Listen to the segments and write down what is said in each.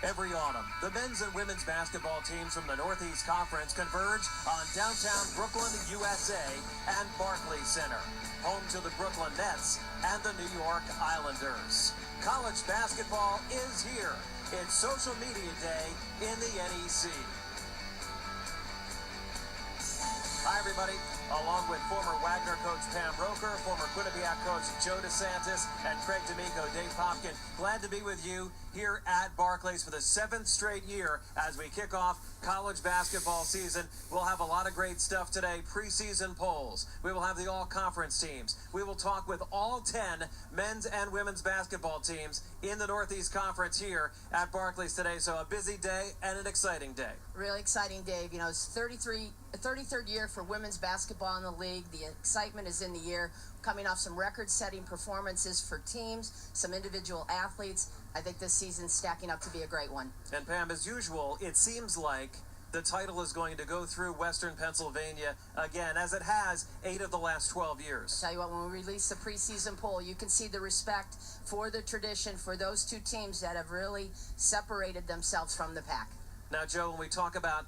Every autumn, the men's and women's basketball teams from the Northeast Conference converge on downtown Brooklyn, USA, and Barclays Center, home to the Brooklyn Nets and the New York Islanders. College basketball is here. It's Social Media Day in the NEC. Hi, everybody. Along with former Wagner coach Pam Roker, former Quinnipiac coach Joe DeSantis, and Craig D'Amico, Dave Popkin, glad to be with you here at Barclays for the 7th straight year as we kick off college basketball season. We'll have a lot of great stuff today. Preseason polls. We will have the all-conference teams. We will talk with all 10 men's and women's basketball teams in the Northeast Conference here at Barclays today. So a busy day and an exciting day. Really exciting, Dave. You know, it's 33rd year for women's basketball in the league. The excitement is in the air, coming off some record-setting performances for teams, some individual athletes. I think this season's stacking up to be a great one. And Pam, as usual, it seems like the title is going to go through Western Pennsylvania again, as it has 8 of the last 12 years. I'll tell you what, when we release the preseason poll, you can see the respect for the tradition for those two teams that have really separated themselves from the pack. Now, Joe, when we talk about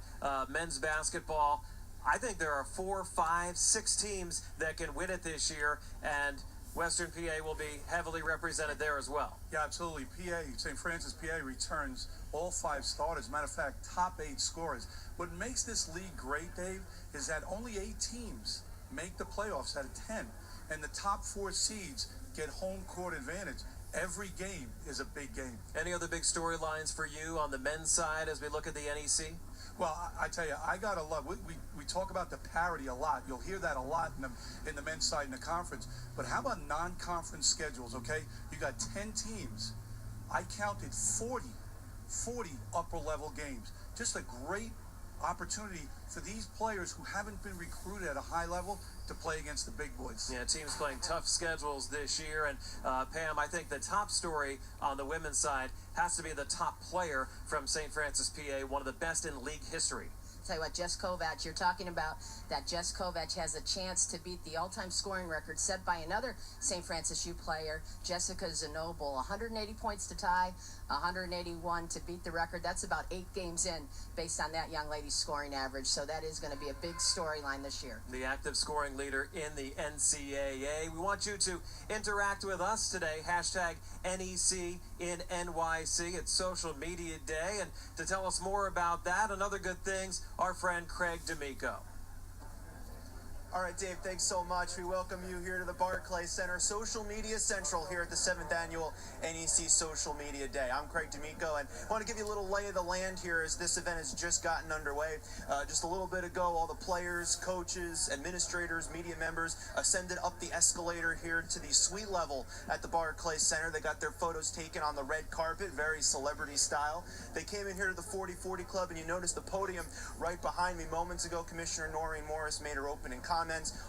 men's basketball, I think there are 4, 5, 6 teams that can win it this year, and Western PA will be heavily represented there as well. Yeah, absolutely. St. Francis, PA returns all 5 starters. Matter of fact, top 8 scorers. What makes this league great, Dave, is that only 8 teams make the playoffs out of 10, and the top 4 seeds get home court advantage. Every game is a big game. Any other big storylines for you on the men's side as we look at the NEC? Well, I tell you, I gotta love. We talk about the parity a lot. You'll hear that a lot in the men's side in the conference. But how about non-conference schedules? Okay, you got 10 teams. I counted 40 upper-level games. Just a great opportunity for these players who haven't been recruited at a high level to play against the big boys. Yeah, teams playing tough schedules this year. And Pam, I think the top story on the women's side has to be the top player from St. Francis, PA, one of the best in league history. Tell you what, Jess Kovac, you're talking about that Jess Kovac has a chance to beat the all-time scoring record set by another St. Francis U player, Jessica Zanoble. 180 points to tie, 181 to beat the record. That's about 8 games in based on that young lady's scoring average. So that is going to be a big storyline this year. The active scoring leader in the NCAA. We want you to interact with us today. Hashtag NEC in NYC. It's Social Media Day. And to tell us more about that and other good things, our friend Craig D'Amico. All right, Dave, thanks so much. We welcome you here to the Barclays Center, Social Media Central here at the 7th Annual NEC Social Media Day. I'm Craig D'Amico, and I want to give you a little lay of the land here as this event has just gotten underway. Just a little bit ago, all the players, coaches, administrators, media members ascended up the escalator here to the suite level at the Barclays Center. They got their photos taken on the red carpet, very celebrity style. They came in here to the 40-40 Club, and you noticed the podium right behind me moments ago. Commissioner Noreen Morris made her opening comments.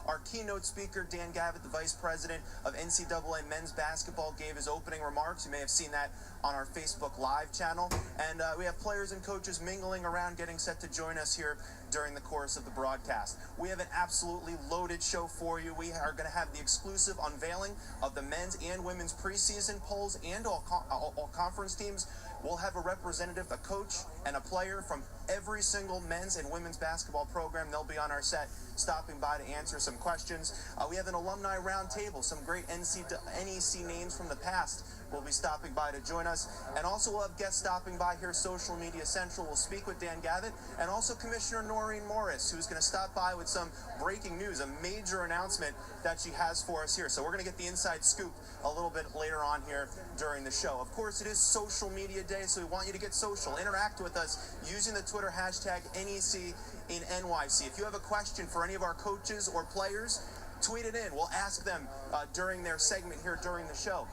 Our keynote speaker, Dan Gavitt, the Vice President of NCAA Men's Basketball, gave his opening remarks. You may have seen that on our Facebook Live channel. And we have players and coaches mingling around, getting set to join us here during the course of the broadcast. We have an absolutely loaded show for you. We are going to have the exclusive unveiling of the men's and women's preseason polls and all conference teams. We'll have a representative, a coach, and a player from every single men's and women's basketball program. They'll be on our set, stopping by to answer some questions. We have an alumni roundtable. Some great NEC names from the past will be stopping by to join us. And also we'll have guests stopping by here, Social Media Central. We'll speak with Dan Gavitt and also Commissioner Noreen Morris, who's going to stop by with some breaking news, a major announcement that she has for us here. So we're going to get the inside scoop a little bit later on here during the show. Of course, it is Social Media Day, so we want you to get social. Interact with us using the Twitter hashtag NEC in NYC. If you have a question for any of our coaches or players, tweet it in. We'll ask them during their segment here during the show.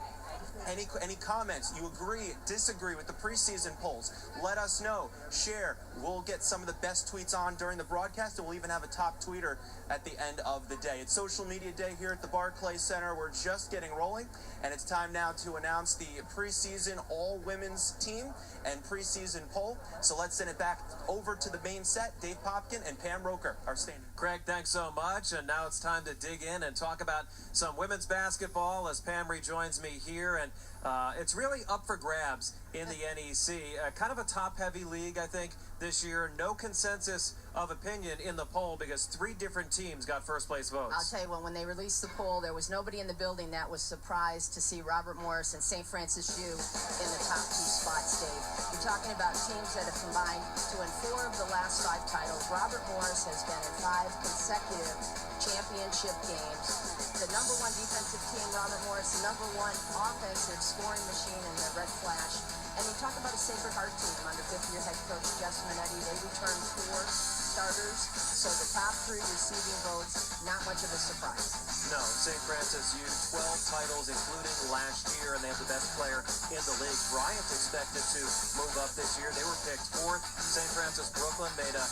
Any comments, you agree, disagree with the preseason polls, let us know, share. We'll get some of the best tweets on during the broadcast, and we'll even have a top tweeter at the end of the day. It's Social Media Day here at the Barclays Center. We're just getting rolling, and it's time now to announce the preseason all-women's team and preseason poll. So let's send it back over to the main set. Dave Popkin and Pam Roker are standing. Craig, thanks so much. And now it's time to dig in and talk about some women's basketball as Pam rejoins me here. And It's really up for grabs in the NEC. Kind of a top-heavy league, I think, this year. No consensus of opinion in the poll because 3 different teams got first-place votes. I'll tell you what, when they released the poll, there was nobody in the building that was surprised to see Robert Morris and St. Francis U in the top 2 spots, Dave. You're talking about teams that have combined to win 4 of the last 5 titles. Robert Morris has been in 5 consecutive championship games. The number 1 defensive team, Robert Morris, the number 1 offensive scoring machine in the Red Flash. And you talk about a Sacred Heart team under 5th-year head coach Jess Minetti. They returned 4 starters, so the top 3 receiving votes, not much of a surprise. No, St. Francis U, 12 titles, including last year, and they have the best player in the league. Bryant expected to move up this year. They were picked 4th. St. Francis Brooklyn made a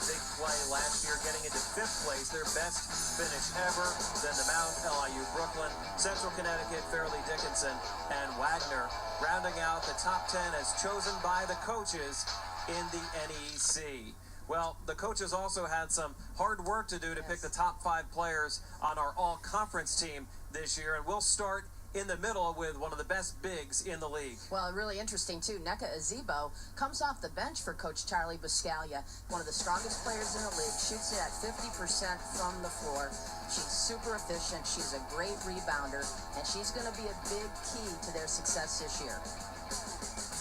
big play last year, getting into 5th place, their best finish ever. Then the Mount, LIU Brooklyn, Central Connecticut, Fairleigh Dickinson, and Wagner, rounding out the top 10 as chosen by the coaches in the NEC. Well, the coaches also had some hard work to do to pick the top 5 players on our all-conference team this year, and we'll start in the middle with one of the best bigs in the league. Well, really interesting, too. Nneka Ezebo comes off the bench for Coach Charlie Buscaglia, one of the strongest players in the league, shoots it at 50% from the floor. She's super efficient. She's a great rebounder, and she's going to be a big key to their success this year.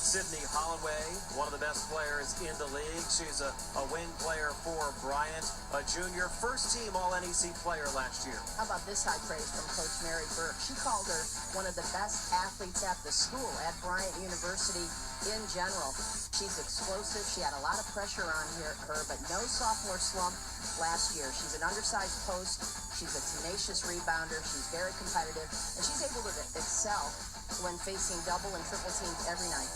Sydney Holloway, one of the best players in the league. She's a wing player for Bryant, a junior, first-team All-NEC player last year. How about this high praise from Coach Mary Burke? She called her one of the best athletes at the school, at Bryant University in general. She's explosive. She had a lot of pressure on her, but no sophomore slump last year. She's an undersized post. She's a tenacious rebounder. She's very competitive, and she's able to excel when facing double and triple teams every night.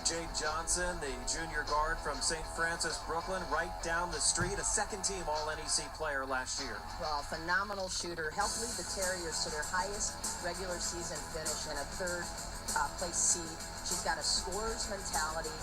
Jade Johnson, the junior guard from St. Francis Brooklyn, right down the street, a second-team All-NEC player last year. Well, phenomenal shooter, helped lead the Terriers to their highest regular season finish and a 3rd place seed. She's got a scorer's mentality,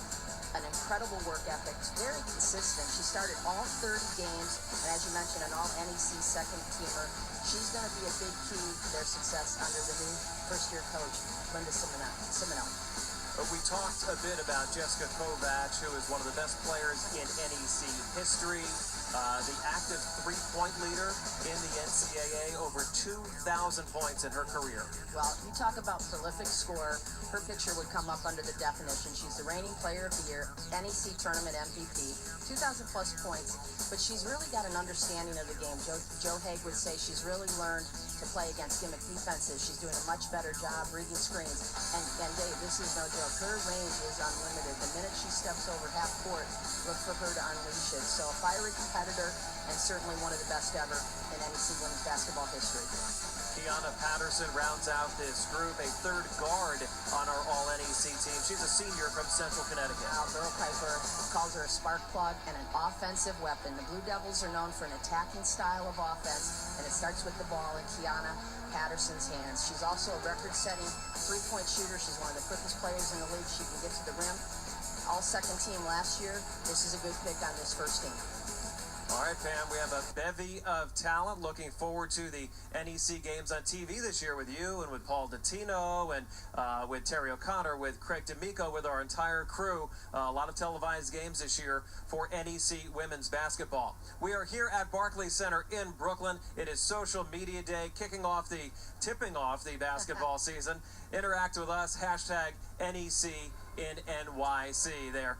an incredible work ethic, very consistent. She started all 30 games, and as you mentioned, an All-NEC second-teamer. She's going to be a big key to their success under the new first-year coach, Linda Simonelli. We talked a bit about Jessica Kovac, who is one of the best players in NEC history, the active 3-point leader in the NCAA, over 2,000 points in her career. Well, you talk about prolific scorer, her picture would come up under the definition. She's the reigning player of the year, NEC tournament MVP, 2,000-plus points, but she's really got an understanding of the game. Joe Haig would say she's really learned to play against gimmick defenses. She's doing a much better job reading screens. And Dave, this is no joke. Her range is unlimited. The minute she steps over half court, look for her to unleash it. So a fiery competitor and certainly one of the best ever in NEC women's basketball history. Kiana Patterson rounds out this group, a 3rd guard on our All-NEC team. She's a senior from Central Connecticut. Burl Piper calls her a spark plug and an offensive weapon. The Blue Devils are known for an attacking style of offense, and it starts with the ball in Kiana Patterson's hands. She's also a record-setting 3-point shooter. She's one of the quickest players in the league. She can get to the rim. All second team last year. This is a good pick on this first team. All right, Pam, we have a bevy of talent. Looking forward to the NEC games on TV this year with you and with Paul Dottino and with Terry O'Connor, with Craig D'Amico, with our entire crew. A lot of televised games this year for NEC women's basketball. We are here at Barclays Center in Brooklyn. It is Social Media Day, tipping off the basketball season. Interact with us, hashtag NEC in NYC. They're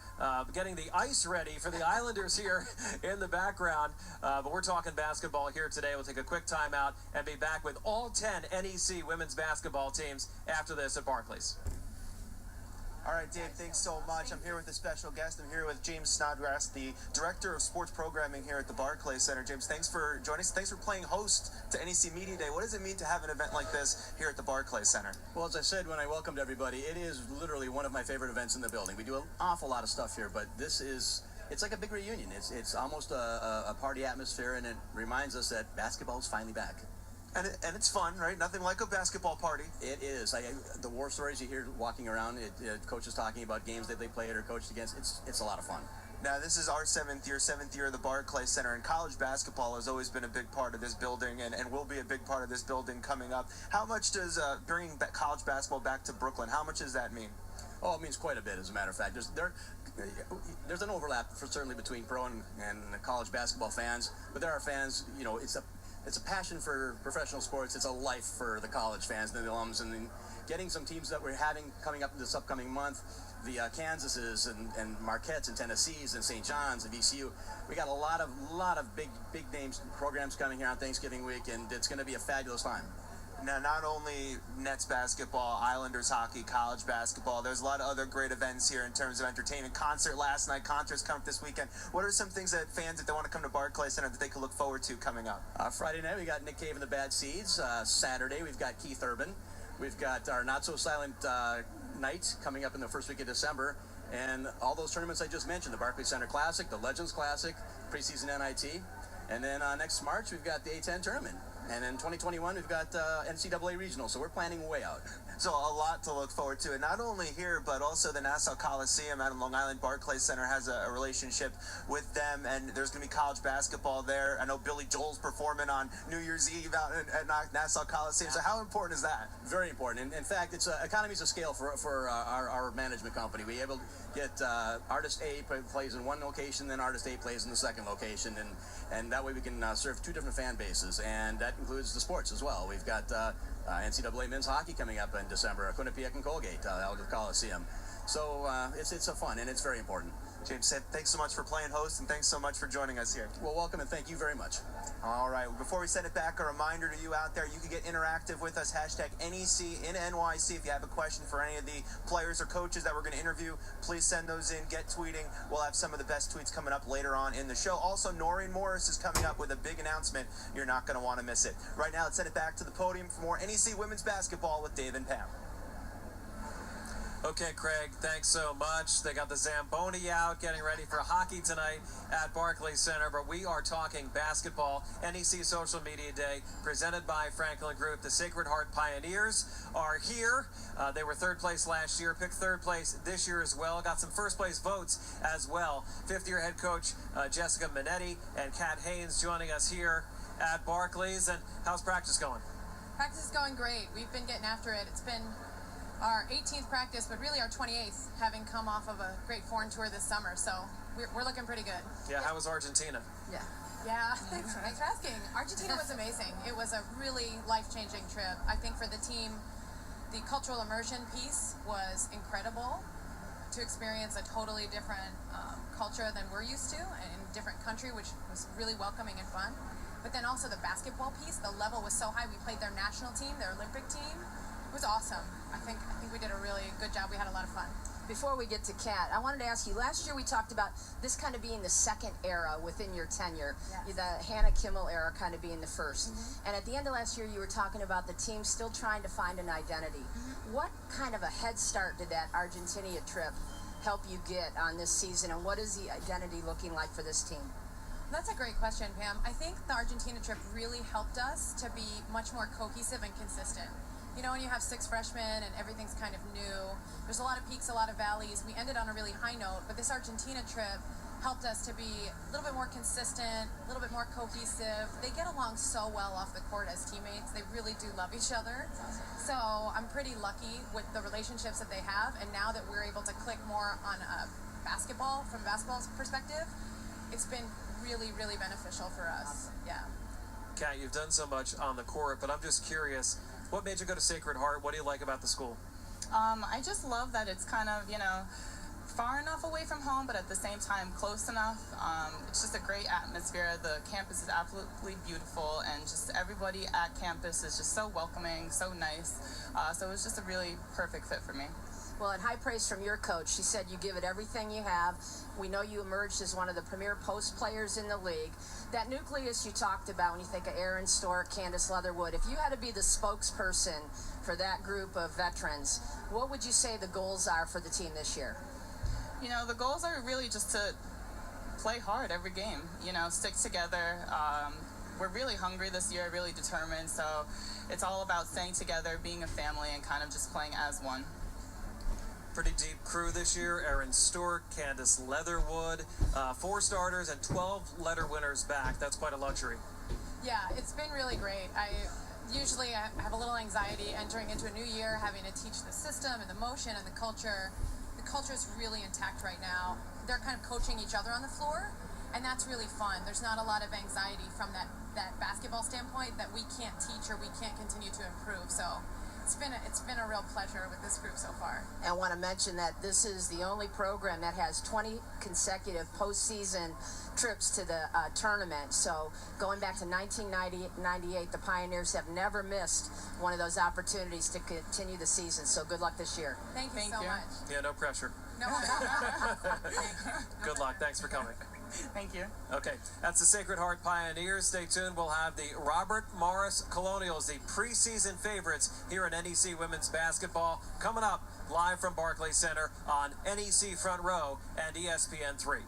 getting the ice ready for the Islanders here in the background. But we're talking basketball here today. We'll take a quick timeout and be back with all 10 NEC women's basketball teams after this at Barclays. All right, Dave, thanks so much. I'm here with a special guest. I'm here with James Snodgrass, the Director of Sports Programming here at the Barclays Center. James, thanks for joining us. Thanks for playing host to NEC Media Day. What does it mean to have an event like this here at the Barclays Center? Well, as I said when I welcomed everybody, it is literally one of my favorite events in the building. We do an awful lot of stuff here, but it's like a big reunion. It's almost a party atmosphere, and it reminds us that basketball is finally back. And it's fun, right? Nothing like a basketball party. It is. The war stories you hear walking around, coaches talking about games that they played or coached against, it's a lot of fun. Now, this is our seventh year of the Barclays Center, and college basketball has always been a big part of this building and will be a big part of this building coming up. How much does bringing college basketball back to Brooklyn, how much does that mean? Oh, it means quite a bit, as a matter of fact. There's an overlap certainly between pro and college basketball fans, but there are fans, you know, it's a passion for professional sports. It's a life for the college fans and the alums, and then getting some teams that we're having coming up this upcoming month, the Kansases and Marquettes and Tennessees and St. John's and VCU. We got a lot of big names programs coming here on Thanksgiving week, and it's going to be a fabulous time. Now, not only Nets basketball, Islanders hockey, college basketball, there's a lot of other great events here in terms of entertainment. Concert last night, concerts come up this weekend. What are some things that fans, if they want to come to Barclays Center, that they can look forward to coming up? Friday night, we got Nick Cave and the Bad Seeds. Saturday, we've got Keith Urban. We've got our Not So Silent night coming up in the first week of December. And all those tournaments I just mentioned, the Barclays Center Classic, the Legends Classic, preseason NIT. And then next March, we've got the A10 tournament. And in 2021, we've got NCAA Regional, so we're planning way out. So a lot to look forward to, and not only here, but also the Nassau Coliseum out in Long Island. Barclays Center has a relationship with them, and there's going to be college basketball there. I know Billy Joel's performing on New Year's Eve out at Nassau Coliseum. So how important is that? Very important. In fact, it's economies of scale for our management company. We able to get artist A plays in one location, then artist A plays in the second location, and that way we can serve two different fan bases, and that includes the sports as well. We've got NCAA men's hockey coming up in December, Quinnipiac and Colgate out at the Coliseum. So it's a fun, and it's very important. James said, thanks so much for playing host, and thanks so much for joining us here. Well, welcome, and thank you very much. All right, before we send it back, a reminder to you out there, you can get interactive with us, hashtag NEC in NYC. If you have a question for any of the players or coaches that we're going to interview, please send those in, get tweeting. We'll have some of the best tweets coming up later on in the show. Also, Noreen Morris is coming up with a big announcement. You're not going to want to miss it. Right now, let's send it back to the podium for more NEC women's basketball with Dave and Pam. Okay, Craig, thanks so much. They got the Zamboni out, getting ready for hockey tonight at Barclays Center, but we are talking basketball. NEC Social Media Day, presented by Franklin Group. The Sacred Heart Pioneers are here. They were third place last year, picked third place this year as well. Got some first place votes as well. Fifth-year head coach Jessica Minetti and Kat Haynes joining us here at Barclays. And how's practice going? Practice is going great. We've been getting after it. It's been our 18th practice, but really our 28th, having come off of a great foreign tour this summer. So we're looking pretty good. Yeah, how was Argentina? Yeah, thanks for asking. Argentina was amazing. It was a really life-changing trip. I think for the team, the cultural immersion piece was incredible. To experience a totally different culture than we're used to, and in a different country, which was really welcoming and fun. But then also the basketball piece, the level was so high. We played their national team, their Olympic team. It was awesome. I think we did a really good job. We had a lot of fun. Before we get to Kat, I wanted to ask you, last year we talked about this kind of being the second era within your tenure, Yes. the Hannah Kimmel era kind of being the first. And at the end of last year, you were talking about the team still trying to find an identity. What kind of a head start did that Argentina trip help you get on this season, and what is the identity looking like for this team? That's a great question, Pam. I think the Argentina trip really helped us to be much more cohesive and consistent. You know, when you have 6 freshmen and everything's kind of new, there's a lot of peaks, a lot of valleys. We ended on a really high note, but this Argentina trip helped us to be a little bit more consistent, a little bit more cohesive. They get along so well off the court as teammates. They really do love each other. So I'm pretty lucky with the relationships that they have, and now that we're able to click more on basketball, from a basketball perspective, it's been really, really beneficial for us. Yeah. Kat, you've done so much on the court, but I'm just curious, what made you go to Sacred Heart? What do you like about the school? I just love that it's kind of, far enough away from home, but at the same time close enough. It's just a great atmosphere. The campus is absolutely beautiful, and just everybody at campus is just so welcoming, so nice. So it was just a really perfect fit for me. Well, and high praise from your coach. She said you give it everything you have. We know you emerged as one of the premier post players in the league. That nucleus you talked about when you think of Aaron Stork, Candace Leatherwood, if you had to be the spokesperson for that group of veterans, what would you say the goals are for the team this year? The goals are really just to play hard every game, stick together. We're really hungry this year, really determined. So it's all about staying together, being a family, and kind of just playing as one. Pretty deep crew this year. Erin Stork, Candace Leatherwood, 4 starters and 12 letter winners back. That's quite a luxury. Yeah, it's been really great. I have a little anxiety entering into a new year, having to teach the system and the motion and the culture. The culture is really intact right now. They're kind of coaching each other on the floor, and that's really fun. There's not a lot of anxiety from that basketball standpoint that we can't teach or we can't continue to improve. So it's been a real pleasure with this group so far. I want to mention that this is the only program that has 20 consecutive postseason trips to the tournament. So going back to 1998, the Pioneers have never missed one of those opportunities to continue the season. So good luck this year. Thank you so much. Yeah, no pressure. No. Good luck. Thanks for coming. Thank you. Okay, that's the Sacred Heart Pioneers. Stay tuned. We'll have the Robert Morris Colonials, the preseason favorites here in NEC women's basketball, coming up live from Barclays Center on NEC Front Row and ESPN3.